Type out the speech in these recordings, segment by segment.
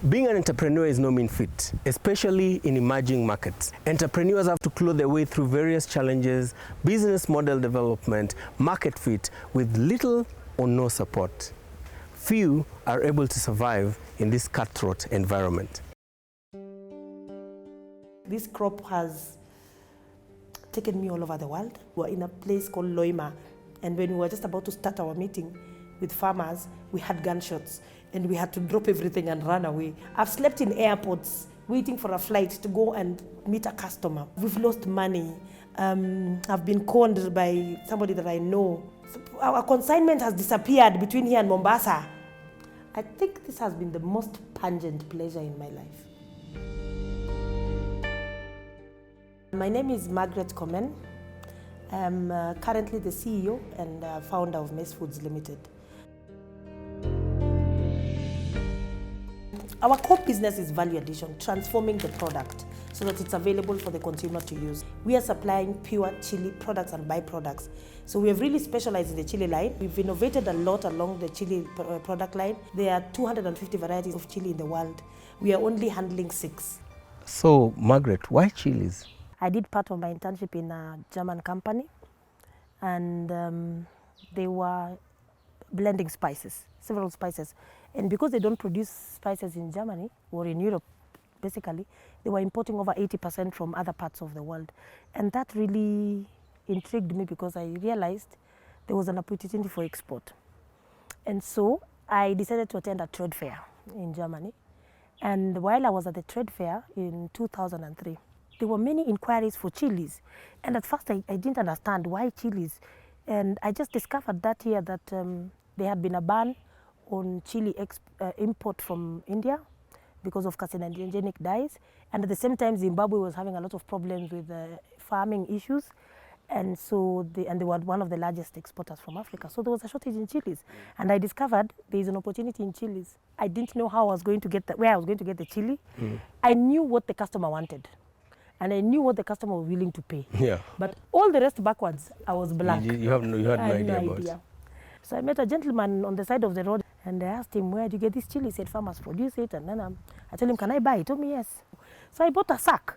Being an entrepreneur is no mean feat, especially in emerging markets. Entrepreneurs have to claw their way through various challenges, business model development, market fit, with little or no support. Few are able to survive in this cutthroat environment. This crop has taken me all over the world. We're in a place called Loima, and when we were just about to start our meeting with farmers, we had gunshots, and we had to drop everything and run away. I've slept in airports, waiting for a flight to go and meet a customer. We've lost money. I've been conned by somebody that I know. Our consignment has disappeared between here and Mombasa. I think this has been the most pungent pleasure in my life. My name is Margaret Komen. I'm currently the CEO and founder of Mace Foods Limited. Our core business is value addition, transforming the product so that it's available for the consumer to use. We are supplying pure chili products and byproducts. So we have really specialized in the chili line. We've innovated a lot along the chili product line. There are 250 varieties of chili in the world. We are only handling 6. So, Margaret, why chilies? I did part of my internship in a German company, and they were blending spices, several spices. And because they don't produce spices in Germany or in Europe, basically, they were importing over 80% from other parts of the world. And that really intrigued me because I realized there was an opportunity for export. And so I decided to attend a trade fair in Germany. And while I was at the trade fair in 2003, there were many inquiries for chilies. And at first I didn't understand why chilies. And I just discovered that year that there had been a ban on chili import from India because of carcinogenic dyes. And at the same time, Zimbabwe was having a lot of problems with farming issues. And so they were one of the largest exporters from Africa. So there was a shortage in chilies. And I discovered there is an opportunity in chilies. I didn't know how I was going to get where I was going to get the chili. I knew what the customer wanted. And I knew what the customer was willing to pay. Yeah. But all the rest backwards, I was blank. You had no idea about it. So I met a gentleman on the side of the road, and I asked him, where do you get this chili? He said, farmers produce it. And then I told him, can I buy it? He told me, yes. So I bought a sack.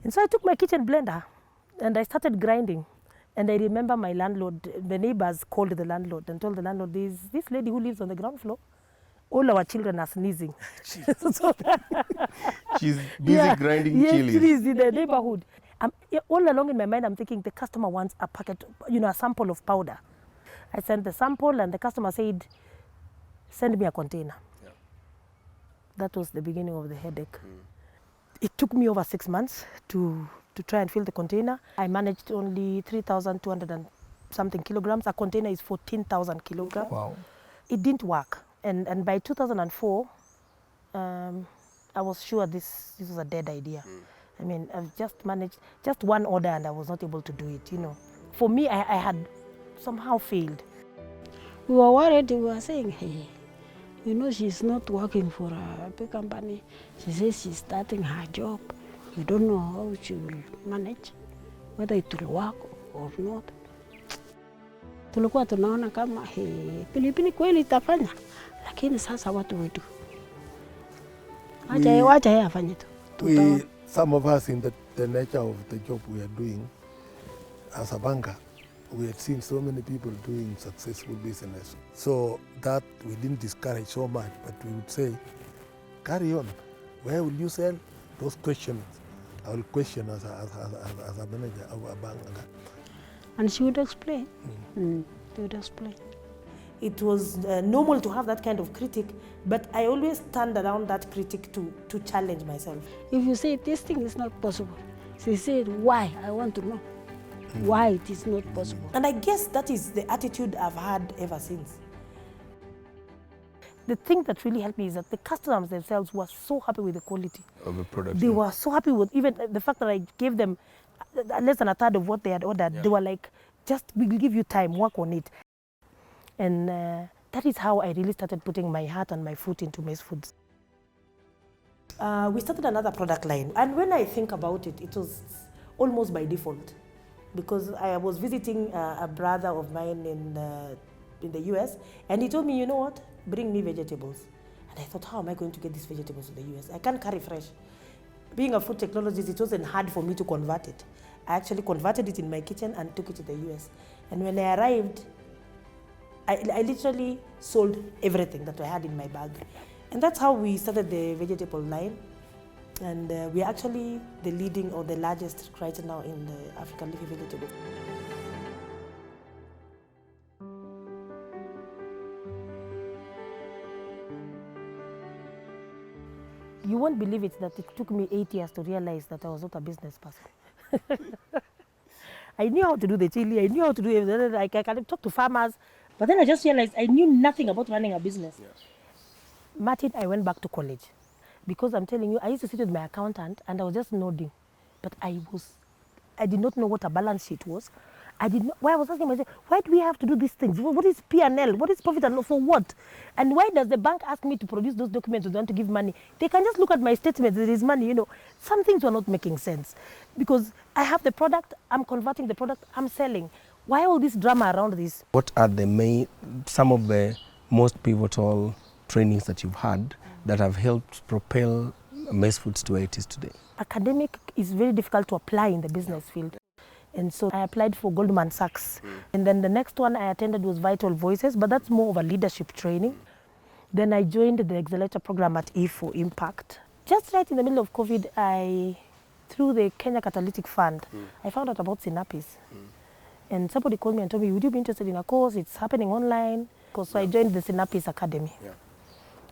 And so I took my kitchen blender, and I started grinding. And I remember my landlord, the neighbors called the landlord and told the landlord, there's this lady who lives on the ground floor. All our children are sneezing. She's busy grinding chilies. Yes, in the neighborhood. All along in my mind, I'm thinking the customer wants a packet, a sample of powder. I sent the sample, and the customer said, send me a container. Yeah. That was the beginning of the headache. It took me over 6 months to try and fill the container. I managed only 3,200 and something kilograms. A container is 14,000 kilograms. Wow. It didn't work. And by 2004, I was sure this was a dead idea. I mean, I've just managed just one order, and I was not able to do it, For me, I had somehow failed. We were worried. We were saying, hey, she's not working for a big company. She says she's starting her job. We don't know how she will manage, whether it will work or not. Tulikuwa tunaona kama pilipili kweli itafanya, lakini sasa what do we do? Wacha yeye afanye tu. Some of us in the nature of the job we are doing as a banker, we had seen so many people doing successful business. So that we didn't discourage so much, but we would say, carry on. Where will you sell? Those questions, I will question as a manager of a bank. And she would explain. She would explain. It was normal to have that kind of critic, but I always turned around that critic to challenge myself. If you say this thing is not possible, she said, why? I want to know why it is not possible. And I guess that is the attitude I've had ever since. The thing that really helped me is that the customers themselves were so happy with the quality of the product. They were so happy with even the fact that I gave them less than a third of what they had ordered. Yeah. They were like, just, we will give you time, work on it. And that is how I really started putting my heart and my foot into Mace Foods. We started another product line. And when I think about it, it was almost by default. Because I was visiting a brother of mine in the US, and he told me, you know what, bring me vegetables. And I thought, how am I going to get these vegetables to the US? I can't carry fresh. Being a food technologist, it wasn't hard for me to convert it. I actually converted it in my kitchen and took it to the US. And when I arrived, I literally sold everything that I had in my bag. And that's how we started the vegetable line. And we're actually the leading or the largest right now in the African leafy vegetables. You won't believe it that it took me 8 years to realize that I was not a business person. I knew how to do the chili, I knew how to do everything. I can talk to farmers, but then I just realized I knew nothing about running a business. Yes. Martin, I went back to college because I'm telling you, I used to sit with my accountant and I was just nodding, but I did not know what a balance sheet was. I was asking myself, why do we have to do these things? What is P&L? What is profit and loss? For what? And why does the bank ask me to produce those documents when they want to give money? They can just look at my statements, there is money, Some things were not making sense because I have the product, I'm converting the product, I'm selling. Why all this drama around this? What are some of the most pivotal trainings that you've had that have helped propel Mace Foods to where it is today? Academic is very difficult to apply in the business field. And so I applied for Goldman Sachs. And then the next one I attended was Vital Voices, but that's more of a leadership training. Then I joined the accelerator program at E for Impact. Just right in the middle of COVID, through the Kenya Catalytic Fund, I found out about Sinapis. And somebody called me and told me, would you be interested in a course? It's happening online. So I joined the Sinapis Academy.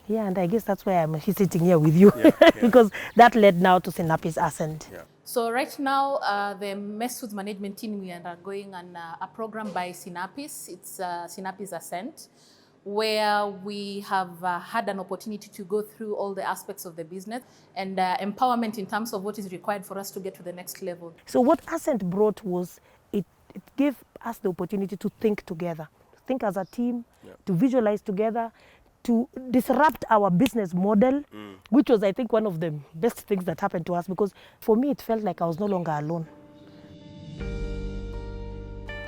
Yeah, and I guess that's why I'm sitting here with you, because that led now to Sinapis Ascent. So right now, the Mace Foods management team, we are undergoing a program by Sinapis. It's Sinapis Ascent, where we have had an opportunity to go through all the aspects of the business and empowerment in terms of what is required for us to get to the next level. So what Ascent brought was, it gave us the opportunity to think together, to think as a team, to visualize together, to disrupt our business model, which was, I think, one of the best things that happened to us, because for me, it felt like I was no longer alone.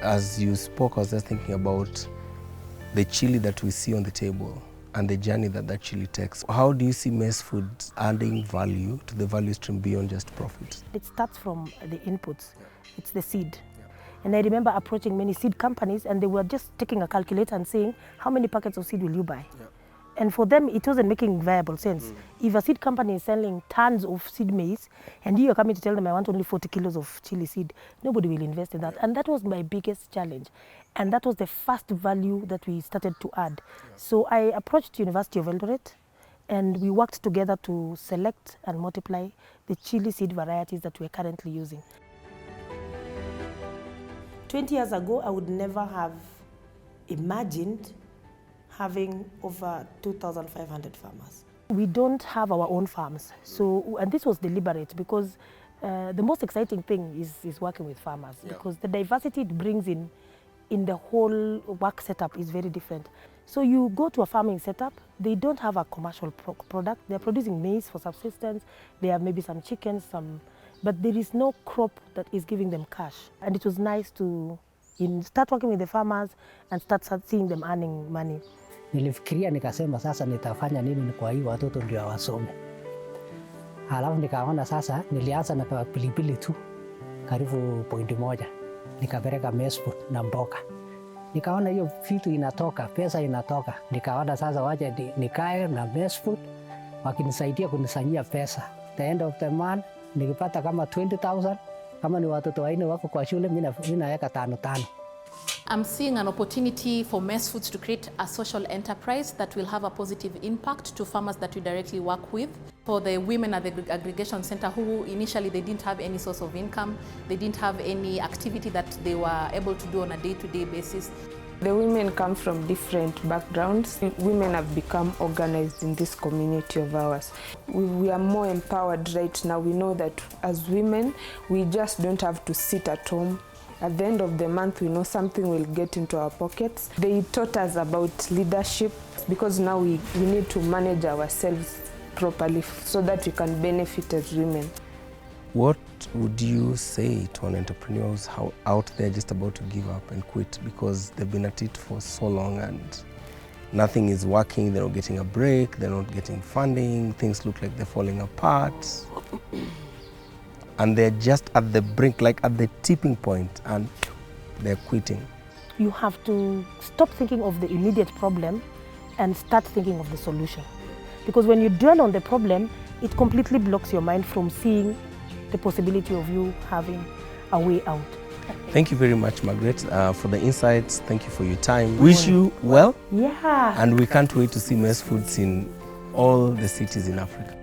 As you spoke, I was just thinking about the chili that we see on the table and the journey that chili takes. How do you see Mace Foods adding value to the value stream beyond just profit? It starts from the inputs. It's the seed. And I remember approaching many seed companies and they were just taking a calculator and saying, how many packets of seed will you buy? And for them, it wasn't making viable sense. If a seed company is selling tons of seed maize, and you're coming to tell them, I want only 40 kilos of chili seed, nobody will invest in that. And that was my biggest challenge. And that was the first value that we started to add. So I approached University of Eldoret, and we worked together to select and multiply the chili seed varieties that we're currently using. 20 years ago, I would never have imagined having over 2,500 farmers. We don't have our own farms, and this was deliberate because the most exciting thing is working with farmers, because the diversity it brings in the whole work setup is very different. So you go to a farming setup, they don't have a commercial product, they're producing maize for subsistence, they have maybe some chickens, but there is no crop that is giving them cash. And it was nice to start working with the farmers and start seeing them earning money. Nilifikiria nikasema sasa nitafanya nini kwa hii watoto ndio wasome. Halafu nikaona sasa nilianza na pilipili tu karibu 1 nikapeleka Mace Foods na mboga. Nikaona hiyo vitu inatoka, pesa inatoka. Nikaona sasa waje nikae na Mace Foods wakinisaidia kunisanyia pesa. The end of the month nikipata kama 20,000, kama ni watoto waine wako kwa shule mimi naweka 5,500. I'm seeing an opportunity for Mace Foods to create a social enterprise that will have a positive impact to farmers that we directly work with. For the women at the aggregation center who initially they didn't have any source of income, they didn't have any activity that they were able to do on a day-to-day basis. The women come from different backgrounds. Women have become organized in this community of ours. We are more empowered right now. We know that as women, we just don't have to sit at home. At the end of the month, we know something will get into our pockets. They taught us about leadership because now we need to manage ourselves properly so that we can benefit as women. What would you say to an entrepreneur who's out there just about to give up and quit because they've been at it for so long and nothing is working, they're not getting a break, they're not getting funding, things look like they're falling apart. And they're just at the brink, like at the tipping point, and they're quitting. You have to stop thinking of the immediate problem and start thinking of the solution. Because when you dwell on the problem, it completely blocks your mind from seeing the possibility of you having a way out. Thank you very much, Margaret, for the insights. Thank you for your time. Wish you well. Yeah. And we can't wait to see Mace Foods in all the cities in Africa.